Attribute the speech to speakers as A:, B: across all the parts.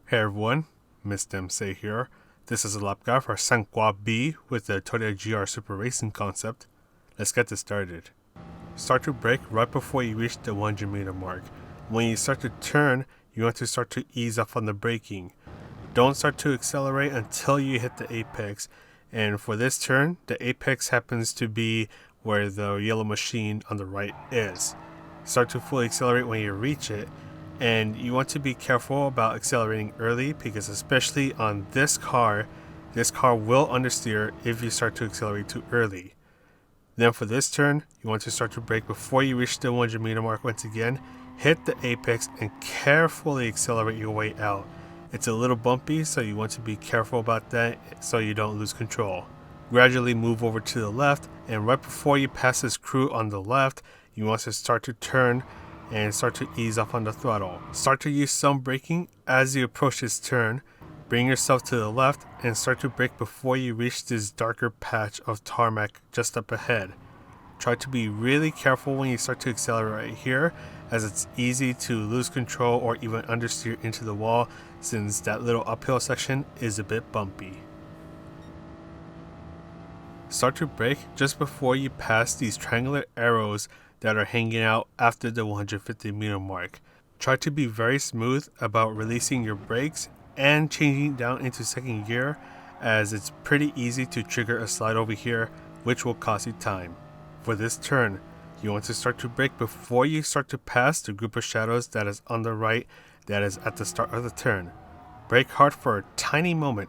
A: Hey everyone, Mr. MC here. This is a lap guide for Sainte-Croix B with the Toyota GR Supra Racing concept. Let's get this started. Start to brake right before you reach the 100-meter mark. When you start to turn, you want to start to ease off on the braking. Don't start to accelerate until you hit the apex. And for this turn, the apex happens to be where the yellow machine on the right is. Start to fully accelerate when you reach it. And you want to be careful about accelerating early because especially on this car will understeer if you start to accelerate too early. Then for this turn, you want to start to brake before you reach the 100-meter mark once again, hit the apex and carefully accelerate your way out. It's a little bumpy, so you want to be careful about that so you don't lose control. Gradually move over to the left, and right before you pass this crew on the left, you want to start to turn and start to ease off on the throttle. Start to use some braking as you approach this turn. Bring yourself to the left and start to brake before you reach this darker patch of tarmac just up ahead. Try to be really careful when you start to accelerate here, as it's easy to lose control or even understeer into the wall since that little uphill section is a bit bumpy. Start to brake just before you pass these triangular arrows that are hanging out after the 150-meter mark. Try to be very smooth about releasing your brakes and changing down into second gear, as it's pretty easy to trigger a slide over here, which will cost you time. For this turn, you want to start to brake before you start to pass the group of shadows that is on the right that is at the start of the turn. Brake hard for a tiny moment,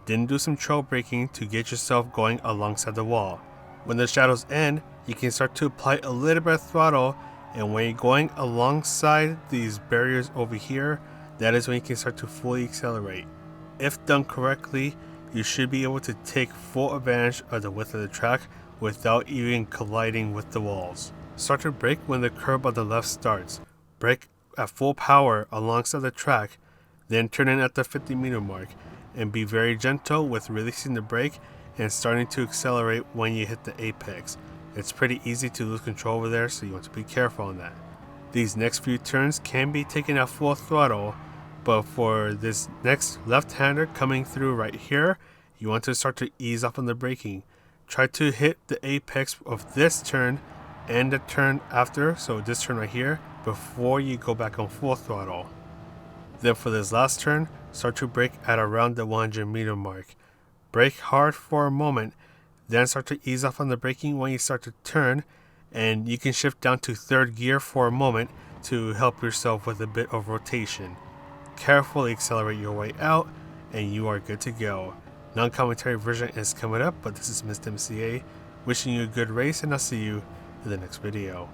A: then do some trail braking to get yourself going alongside the wall. When the shadows end, you can start to apply a little bit of throttle, and when you're going alongside these barriers over here, that is when you can start to fully accelerate. If done correctly, you should be able to take full advantage of the width of the track without even colliding with the walls. Start to brake when the curb on the left starts. Brake at full power alongside the track, then turn in at the 50-meter mark, and be very gentle with releasing the brake and starting to accelerate when you hit the apex. It's pretty easy to lose control over there, so you want to be careful on that. These next few turns can be taken at full throttle, but for this next left-hander coming through right here, you want to start to ease off on the braking. Try to hit the apex of this turn and the turn after, so this turn right here, before you go back on full throttle. Then for this last turn, start to brake at around the 100-meter mark. Brake hard for a moment, then start to ease off on the braking when you start to turn, and you can shift down to third gear for a moment to help yourself with a bit of rotation. Carefully accelerate your way out, and you are good to go. Non-commentary version is coming up, but this is Mr. MCA, wishing you a good race, and I'll see you in the next video.